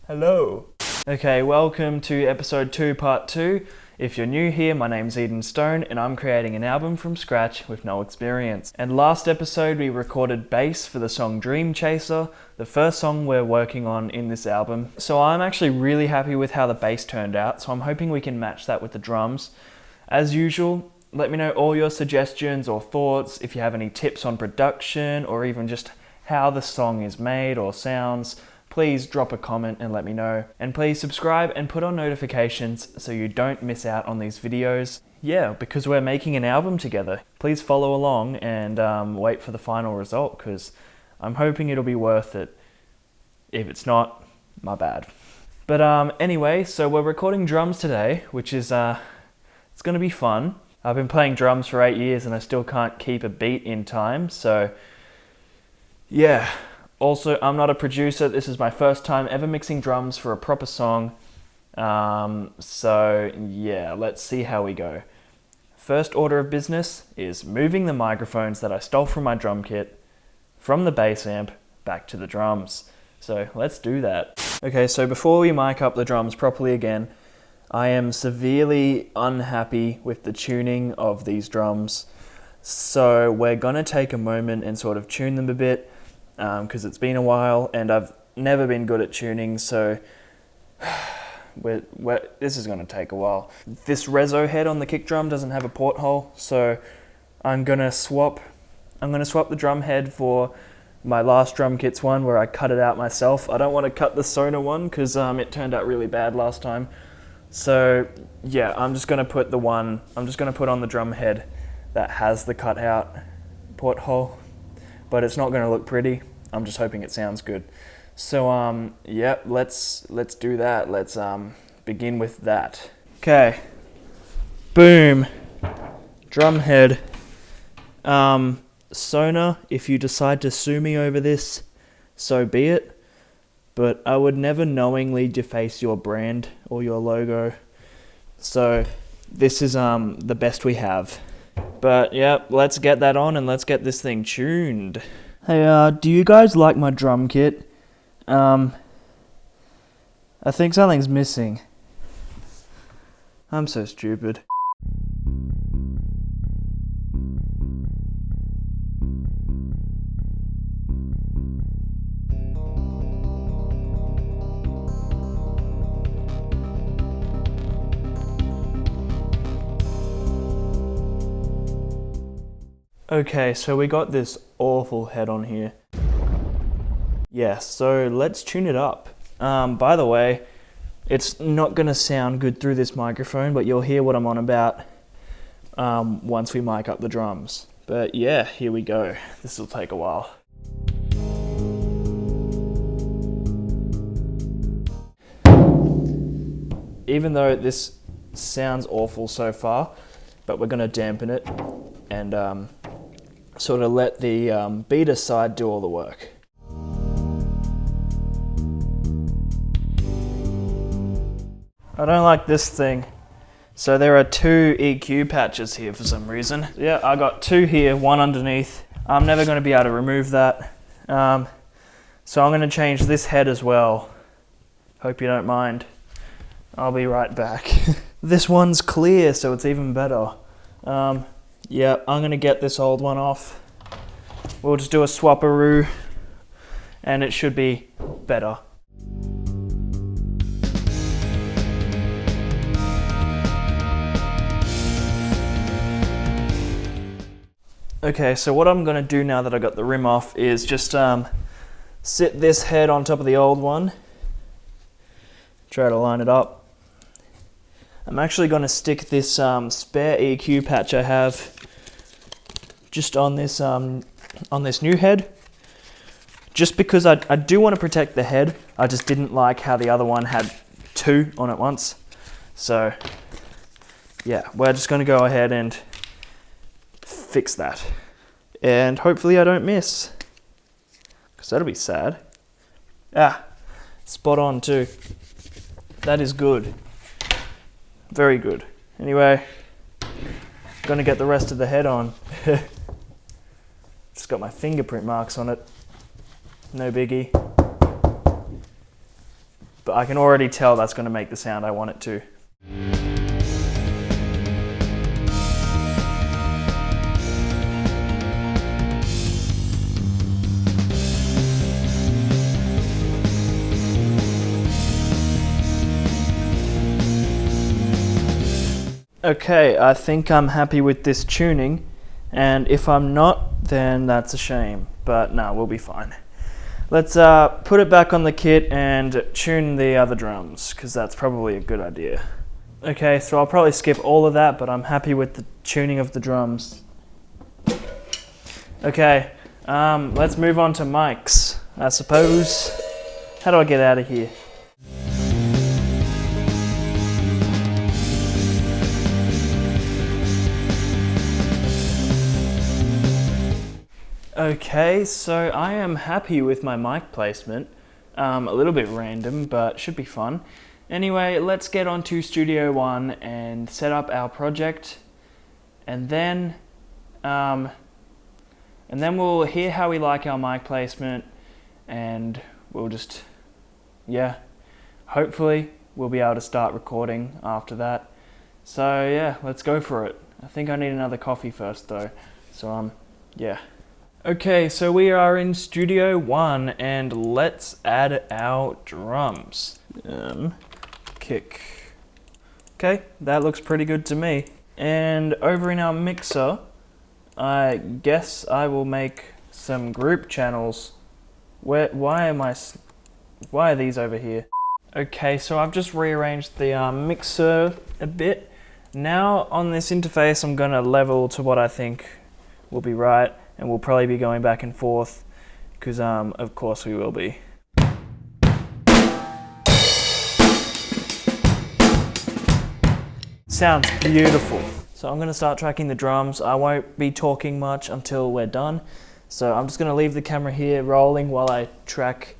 Hello. Okay, welcome to episode 2, part 2. If you're new here, my name's Eden Stone and I'm creating an album from scratch with no experience. And last episode we recorded bass for the song Dream Chaser, the first song we're working on in this album. So I'm actually really happy with how the bass turned out, so I'm hoping we can match that with the drums. As usual, let me know all your suggestions or thoughts, if you have any tips on production or even just how the song is made or sounds. Please drop a comment and let me know. And please subscribe and put on notifications so you don't miss out on these videos. Yeah, because we're making an album together. Please follow along and wait for the final result, because I'm hoping it'll be worth it. If it's not, my bad. But anyway, so we're recording drums today, which is, it's gonna be fun. I've been playing drums for 8 years and I still can't keep a beat in time, so yeah. Also, I'm not a producer. This is my first time ever mixing drums for a proper song. So yeah, let's see how we go. First order of business is moving the microphones that I stole from my drum kit from the bass amp back to the drums. So let's do that. Okay, so before we mic up the drums properly again, I am severely unhappy with the tuning of these drums. So we're gonna take a moment and sort of tune them a bit, because it's been a while and I've never been good at tuning, so this is going to take a while. This Rezo head on the kick drum doesn't have a porthole, so I'm going to swap the drum head for my last drum kit's one where I cut it out myself. I don't want to cut the Sonor one because it turned out really bad last time. So yeah, I'm just going to put on the drum head that has the cut out porthole. But it's not going to look pretty. I'm just hoping it sounds good. So yeah, let's do that. Let's begin with that. Okay. Boom. Drum head. Sonor, if you decide to sue me over this, so be it. But I would never knowingly deface your brand or your logo. So this is the best we have. But yeah, let's get that on and let's get this thing tuned. Hey, do you guys like my drum kit? I think something's missing. I'm so stupid. Okay, so we got this awful head on here. Yeah, so let's tune it up. By the way, it's not gonna sound good through this microphone, but you'll hear what I'm on about once we mic up the drums. But yeah, here we go. This will take a while. Even though this sounds awful so far, but we're gonna dampen it and sort of let the beater side do all the work. I don't like this thing. So there are 2 EQ patches here for some reason. Yeah, I got 2 here, 1 underneath. I'm never going to be able to remove that. So I'm going to change this head as well. Hope you don't mind. I'll be right back. This one's clear, so it's even better. Yeah, I'm going to get this old one off. We'll just do a swapperoo and it should be better. Okay, so what I'm going to do now that I got the rim off is just sit this head on top of the old one. Try to line it up. I'm actually going to stick this spare EQ patch I have just on this new head, just because I do want to protect the head. I just didn't like how the other one had 2 on at once. So yeah, we're just going to go ahead and fix that. And hopefully I don't miss, because that'll be sad. Ah, spot on too. That is good. Very good. Anyway, gonna get the rest of the head on. Just got my fingerprint marks on it. No biggie. but I can already tell that's going to make the sound I want it to. Okay, I think I'm happy with this tuning, and if I'm not, then that's a shame, but no, we'll be fine. Let's put it back on the kit and tune the other drums, because that's probably a good idea. Okay, so I'll probably skip all of that, but I'm happy with the tuning of the drums. Okay, let's move on to mics, I suppose. How do I get out of here? Okay, so I am happy with my mic placement. A little bit random, but should be fun. Anyway, let's get on to Studio One and set up our project, and then we'll hear how we like our mic placement, and we'll just, yeah, hopefully we'll be able to start recording after that. So yeah, let's go for it. I think I need another coffee first though, so yeah. Okay, so we are in Studio One, and let's add our drums. Kick. Okay, that looks pretty good to me. And over in our mixer, I guess I will make some group channels. Why are these over here? Okay, so I've just rearranged the mixer a bit. Now on this interface, I'm gonna level to what I think will be right. And we'll probably be going back and forth, because of course we will be. Sounds beautiful. So I'm going to start tracking the drums. I won't be talking much until we're done. So I'm just going to leave the camera here rolling while I track,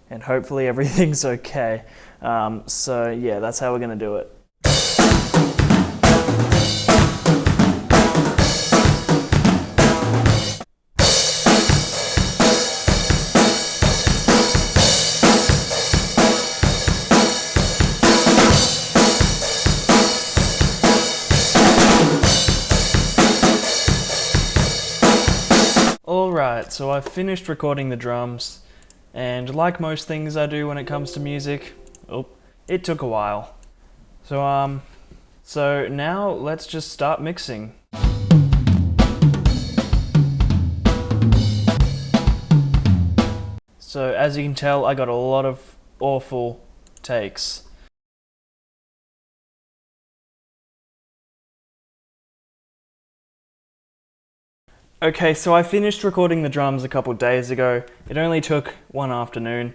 and hopefully everything's okay. So yeah, that's how we're going to do it. Alright, so I've finished recording the drums, and like most things I do when it comes to music, it took a while. So now let's just start mixing. So as you can tell, I got a lot of awful takes. Okay, so I finished recording the drums a couple days ago. It only took one afternoon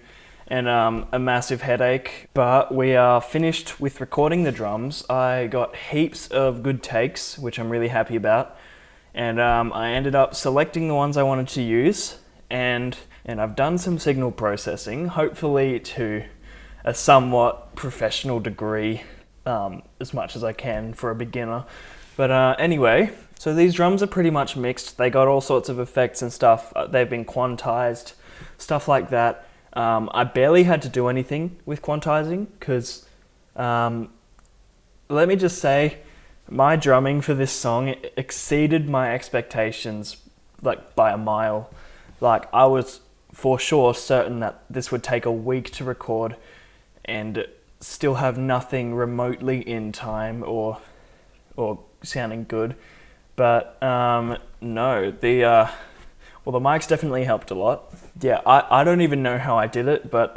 and a massive headache, but we are finished with recording the drums. I got heaps of good takes, which I'm really happy about, and I ended up selecting the ones I wanted to use, and I've done some signal processing, hopefully to a somewhat professional degree, as much as I can for a beginner. But anyway, so these drums are pretty much mixed. They got all sorts of effects and stuff. They've been quantized, stuff like that. I barely had to do anything with quantizing because, let me just say, my drumming for this song exceeded my expectations like by a mile. Like, I was for sure certain that this would take a week to record and still have nothing remotely in time or sounding good. But no, the mics definitely helped a lot. Yeah, I don't even know how I did it, but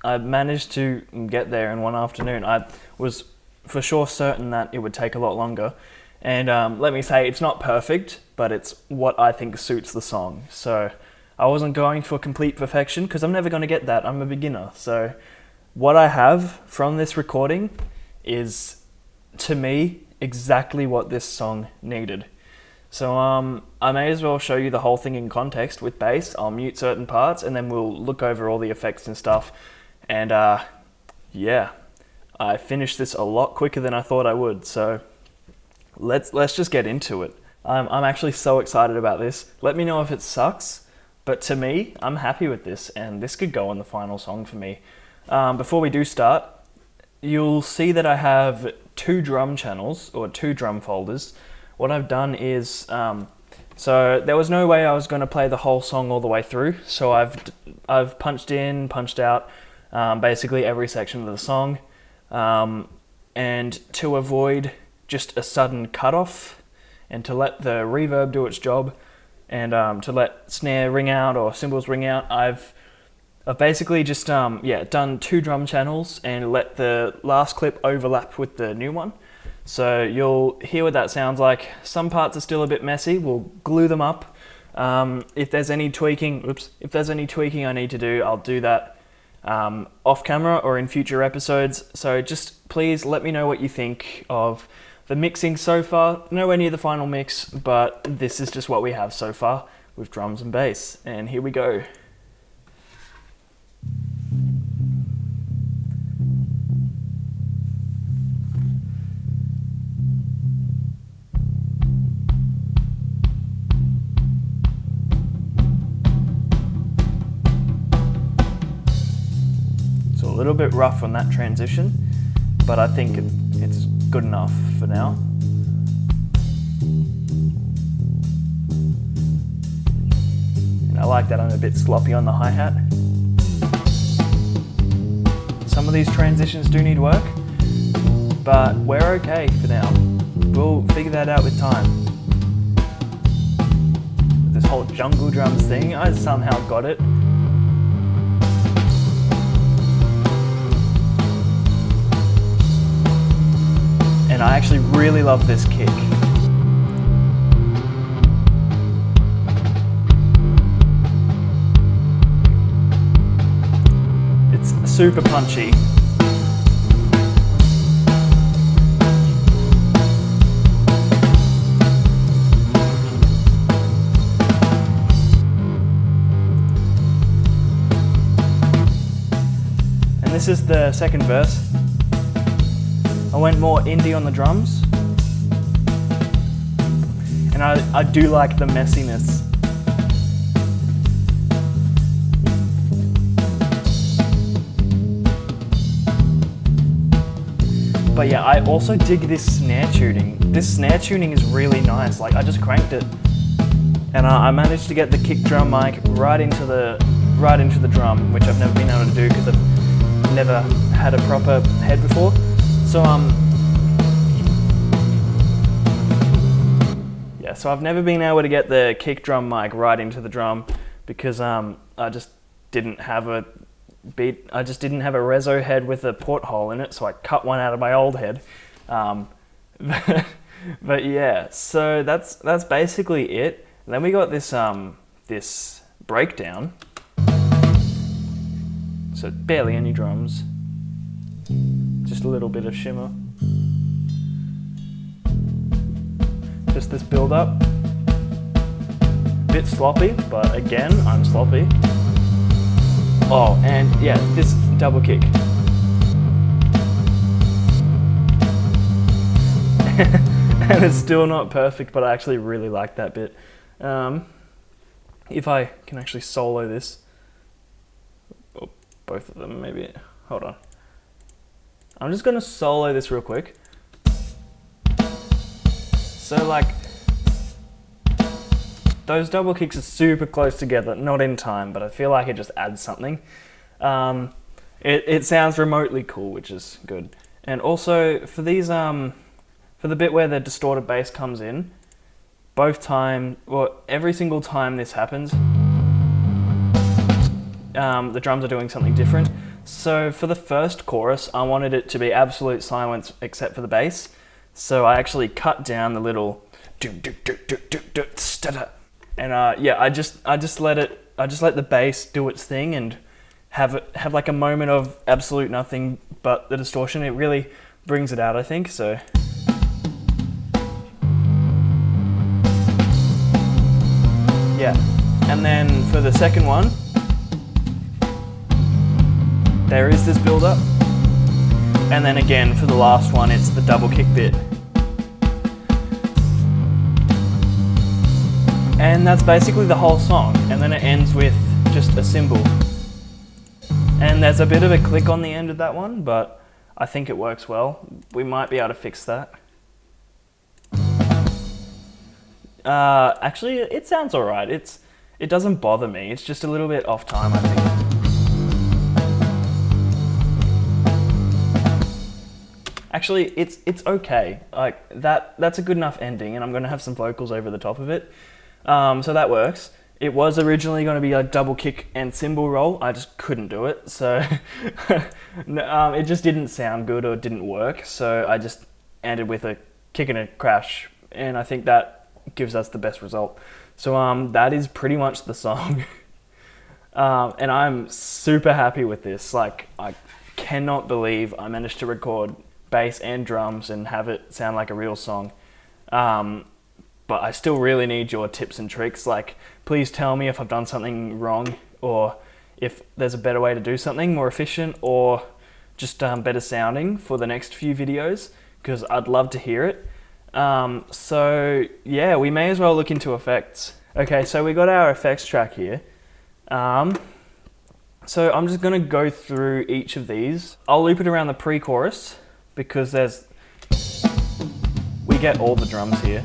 I managed to get there in one afternoon. I was for sure certain that it would take a lot longer. And let me say, it's not perfect, but it's what I think suits the song. So I wasn't going for complete perfection because I'm never going to get that. I'm a beginner. So what I have from this recording is, to me, exactly what this song needed. So I may as well show you the whole thing in context with bass. I'll mute certain parts and then we'll look over all the effects and stuff. And yeah, I finished this a lot quicker than I thought I would. So let's just get into it. I'm actually so excited about this. Let me know if it sucks, but to me, I'm happy with this, and this could go on the final song for me. before we do start, you'll see that I have 2 drum channels, or 2 drum folders. What I've done is, so there was no way I was going to play the whole song all the way through, so I've punched in, punched out, basically every section of the song, and to avoid just a sudden cutoff, and to let the reverb do its job, and to let snare ring out or cymbals ring out, I've basically just done 2 drum channels and let the last clip overlap with the new one. So you'll hear what that sounds like. Some parts are still a bit messy. We'll glue them up. If there's any tweaking, I need to do, I'll do that off camera or in future episodes. So just please let me know what you think of the mixing so far. Nowhere near the final mix, but this is just what we have so far with drums and bass. And here we go. So a little bit rough on that transition, but I think it's good enough for now. And I like that I'm a bit sloppy on the hi-hat. Some of these transitions do need work, but we're okay for now. We'll figure that out with time. This whole jungle drums thing, I somehow got it. And I actually really love this kick. It's super punchy. And this is the second verse. I went more indie on the drums, and I do like the messiness. But yeah, I also dig this snare tuning. This snare tuning is really nice. Like, I just cranked it, and I managed to get the kick drum mic right into the drum, which I've never been able to do because I've never had a proper head before. So so I've never been able to get the kick drum mic right into the drum because I just didn't have a reso head with a porthole in it, so I cut one out of my old head. But yeah, so that's basically it. And then we got this this breakdown. So barely any drums. Just a little bit of shimmer. Just this build up. Bit sloppy, but again, I'm sloppy. Oh, and yeah, this double kick. And it's still not perfect, but I actually really like that bit. If I can actually solo this, oh, both of them maybe, hold on. I'm just gonna solo this real quick. So like, those double kicks are super close together, not in time, but I feel like it just adds something. It sounds remotely cool, which is good. And also for these, for the bit where the distorted bass comes in, every single time this happens, the drums are doing something different. So for the first chorus, I wanted it to be absolute silence except for the bass. So I actually cut down the little and yeah, I just let the bass do its thing and have like a moment of absolute nothing but the distortion. It really brings it out, I think. So yeah, and then for the second one, there is this build up, and then again for the last one, it's the double kick bit. And that's basically the whole song, and then it ends with just a cymbal. And there's a bit of a click on the end of that one, but I think it works well. We might be able to fix that. Actually, it sounds alright. It doesn't bother me. It's just a little bit off time, I think. Actually, it's okay. Like that's a good enough ending, and I'm gonna have some vocals over the top of it. So that works. It was originally going to be like double kick and cymbal roll. I just couldn't do it, so it just didn't sound good or didn't work. So I just ended with a kick and a crash, and I think that gives us the best result. So that is pretty much the song, and I'm super happy with this. Like, I cannot believe I managed to record bass and drums and have it sound like a real song. But I still really need your tips and tricks. Like, please tell me if I've done something wrong, or if there's a better way to do something more efficient, or just better sounding for the next few videos, because I'd love to hear it. So yeah, we may as well look into effects. Okay, so we got our effects track here. So I'm just gonna go through each of these. I'll loop it around the pre-chorus, because we get all the drums here.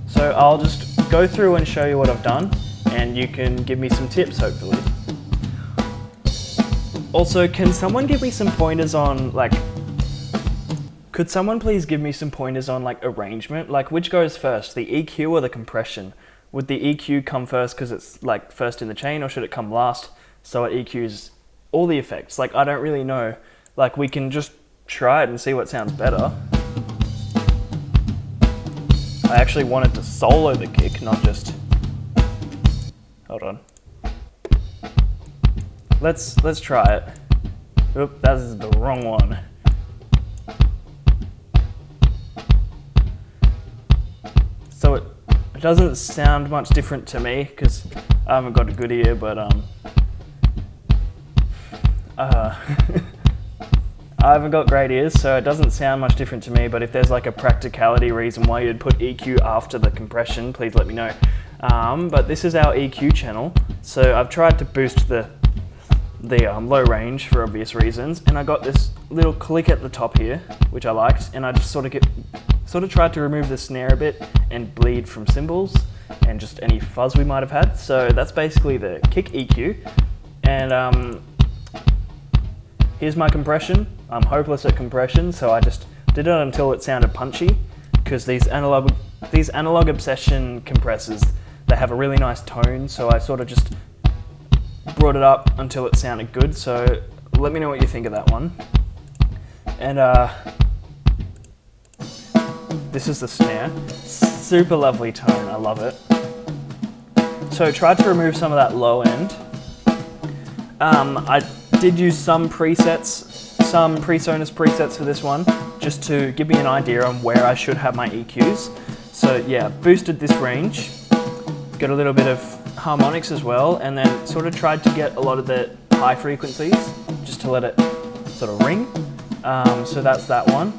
So I'll just go through and show you what I've done, and you can give me some tips, hopefully. Also, can someone give me some pointers on, like, could someone please give me some pointers on, like, arrangement? Like, which goes first, the EQ or the compression? Would the EQ come first because it's, like, first in the chain, or should it come last so it EQs all the effects? Like, I don't really know. Like, we can just try it and see what sounds better. I actually wanted to solo the kick, not just... Hold on. Let's try it. Oop, that is the wrong one. So it doesn't sound much different to me, because I haven't got a good ear, but I haven't got great ears, so it doesn't sound much different to me, but if there's like a practicality reason why you'd put EQ after the compression, please let me know. But this is our EQ channel, so I've tried to boost the low range for obvious reasons, and I got this little click at the top here, which I liked, and I just sort of tried to remove the snare a bit and bleed from cymbals and just any fuzz we might have had. So that's basically the kick EQ, and here's my compression. I'm hopeless at compression, so I just did it until it sounded punchy, because these analog obsession compressors, they have a really nice tone, so I sort of just brought it up until it sounded good. So let me know what you think of that one. And this is the snare. Super lovely tone, I love it. So I tried to remove some of that low end. I did use some presets, some Presonus presets for this one, just to give me an idea on where I should have my EQs. So yeah, boosted this range, got a little bit of harmonics as well, and then sort of tried to get a lot of the high frequencies, just to let it sort of ring. So that's that one.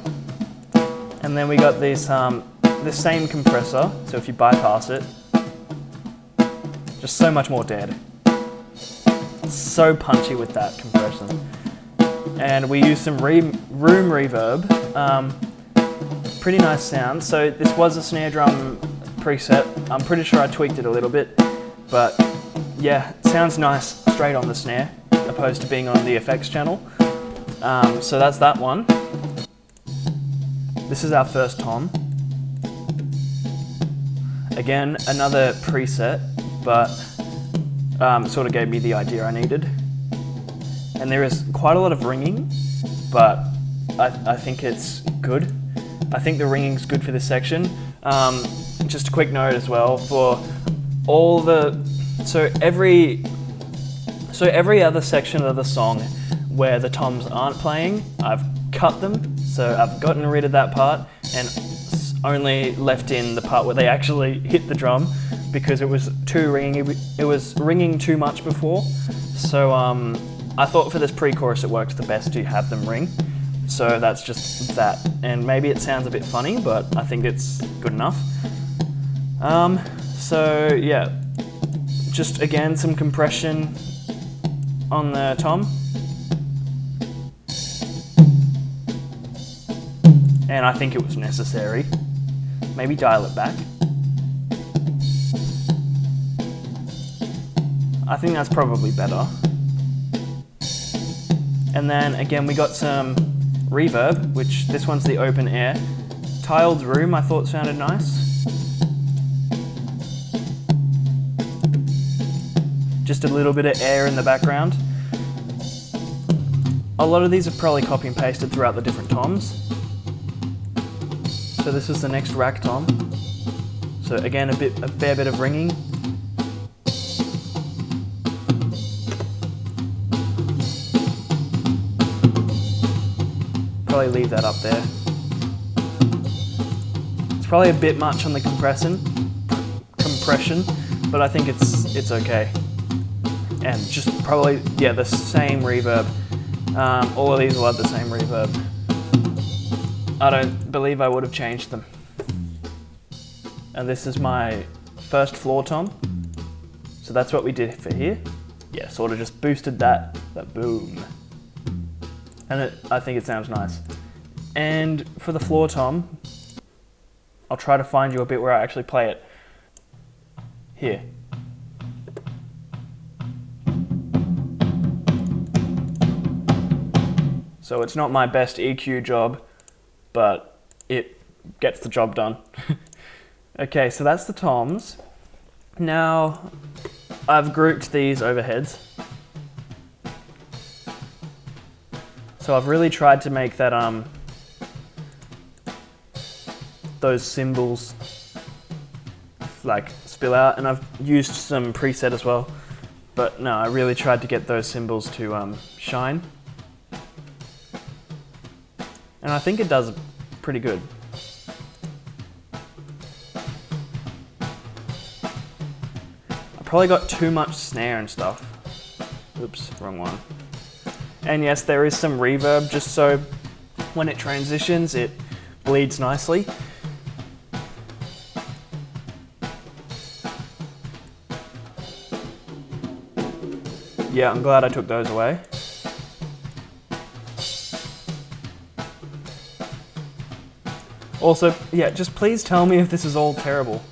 And then we got this, the same compressor, so if you bypass it, just so much more dead. So punchy with that compression. And we used some room reverb, pretty nice sound. So this was a snare drum preset. I'm pretty sure I tweaked it a little bit, but yeah, it sounds nice straight on the snare, opposed to being on the effects channel. So that's that one. This is our first tom. Again, another preset, but sort of gave me the idea I needed. And there is quite a lot of ringing, but I think it's good. I think the ringing's good for this section. Just a quick note as well, for all the, so every other section of the song where the toms aren't playing, I've cut them, so I've gotten rid of that part and only left in the part where they actually hit the drum, because it was too ringing. It was ringing too much before, so I thought for this pre-chorus it worked the best to have them ring. So that's just that, and maybe it sounds a bit funny, but I think it's good enough. So yeah, just again some compression on the tom. And I think it was necessary. Maybe dial it back. I think that's probably better. And then again, we got some reverb, which this one's the open air. Tiled room I thought sounded nice. Just a little bit of air in the background. A lot of these are probably copy and pasted throughout the different toms. So this is the next rack tom. So again, a fair bit of ringing. Probably leave that up there. It's probably a bit much on the compression, but I think it's okay. And just probably, yeah, the same reverb. All of these will have the same reverb. I don't believe I would have changed them. And this is my first floor tom. So that's what we did for here. Yeah, sort of just boosted that boom. And I think it sounds nice. And for the floor tom, I'll try to find you a bit where I actually play it. Here. So it's not my best EQ job, but it gets the job done. Okay, so that's the toms. Now, I've grouped these overheads. So I've really tried to make that, those cymbals like spill out, and I've used some preset as well. But no, I really tried to get those cymbals to shine. And I think it does pretty good. I probably got too much snare and stuff. Oops, wrong one. And yes, there is some reverb, just so when it transitions, it bleeds nicely. Yeah, I'm glad I took those away. Also, yeah, just please tell me if this is all terrible.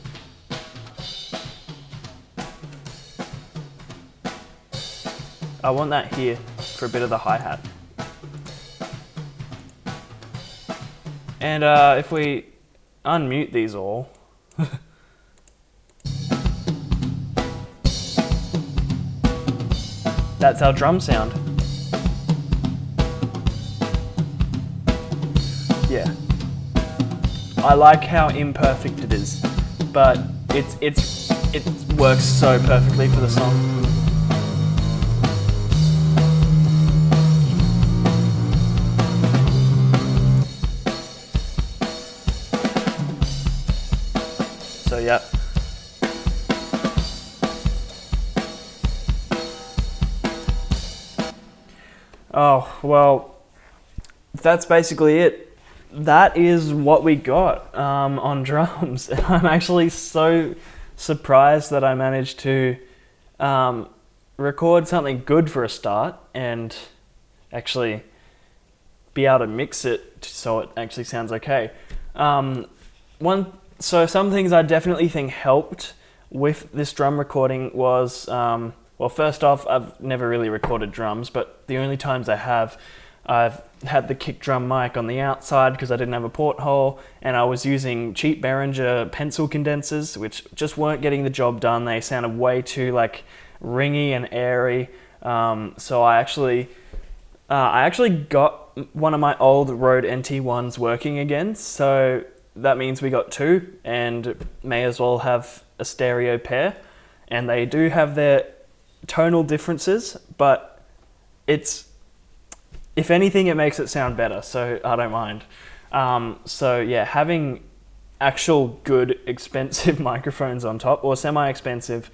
I want that here for a bit of the hi-hat. And if we unmute these all, that's our drum sound. Yeah. I like how imperfect it is, but it works so perfectly for the song. So yeah. Oh, well, that's basically it. That is what we got on drums. And I'm actually so surprised that I managed to record something good for a start and actually be able to mix it so it actually sounds okay. So some things I definitely think helped with this drum recording was, well, first off, I've never really recorded drums, but the only times I have, I've had the kick drum mic on the outside because I didn't have a porthole, and I was using cheap Behringer pencil condensers, which just weren't getting the job done. They sounded way too like ringy and airy. So I actually got one of my old Rode NT1s working again. So that means we got two, and may as well have a stereo pair. And they do have their tonal differences, but if anything, it makes it sound better, so I don't mind. So yeah, having actual good expensive microphones on top, or semi-expensive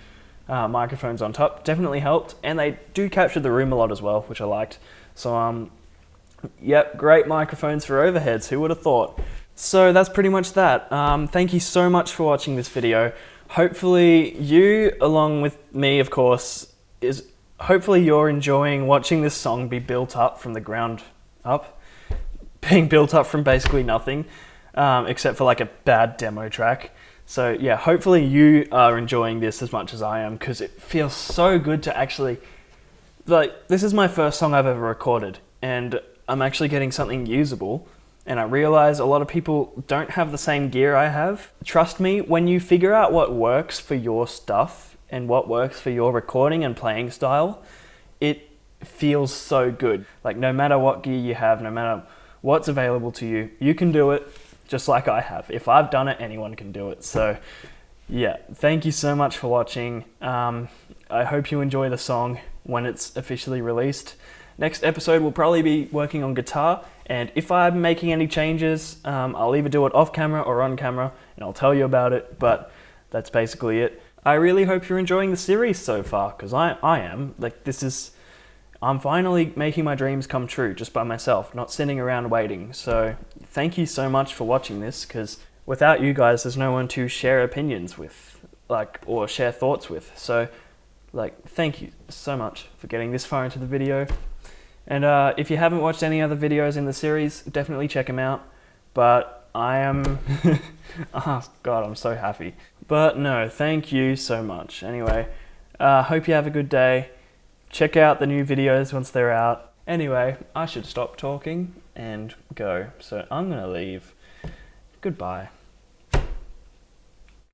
microphones on top, definitely helped, and they do capture the room a lot as well, which I liked. So yep, great microphones for overheads, who would have thought? So that's pretty much that. Thank you so much for watching this video. hopefully you, along with me, of course, hopefully you're enjoying watching this song be built up from the ground up, being built up from basically nothing, except for like a bad demo track. So yeah, hopefully you are enjoying this as much as I am, because it feels so good to actually, like, this is my first song I've ever recorded, and I'm actually getting something usable. And I realize a lot of people don't have the same gear I have. Trust me, when you figure out what works for your stuff and what works for your recording and playing style, it feels so good. Like, no matter what gear you have, no matter what's available to you, you can do it just like I have. If I've done it, anyone can do it. So yeah, thank you so much for watching. I hope you enjoy the song when it's officially released. Next episode, we'll probably be working on guitar, and if I'm making any changes, I'll either do it off camera or on camera, and I'll tell you about it, but that's basically it. I really hope you're enjoying the series so far, because I am. Like, I'm finally making my dreams come true just by myself, not sitting around waiting. So thank you so much for watching this, because without you guys, there's no one to share opinions with, or share thoughts with. So, thank you so much for getting this far into the video. And if you haven't watched any other videos in the series, definitely check them out. But I am... oh God, I'm so happy. But no, thank you so much. Anyway, hope you have a good day. Check out the new videos once they're out. Anyway, I should stop talking and go. So I'm gonna leave. Goodbye.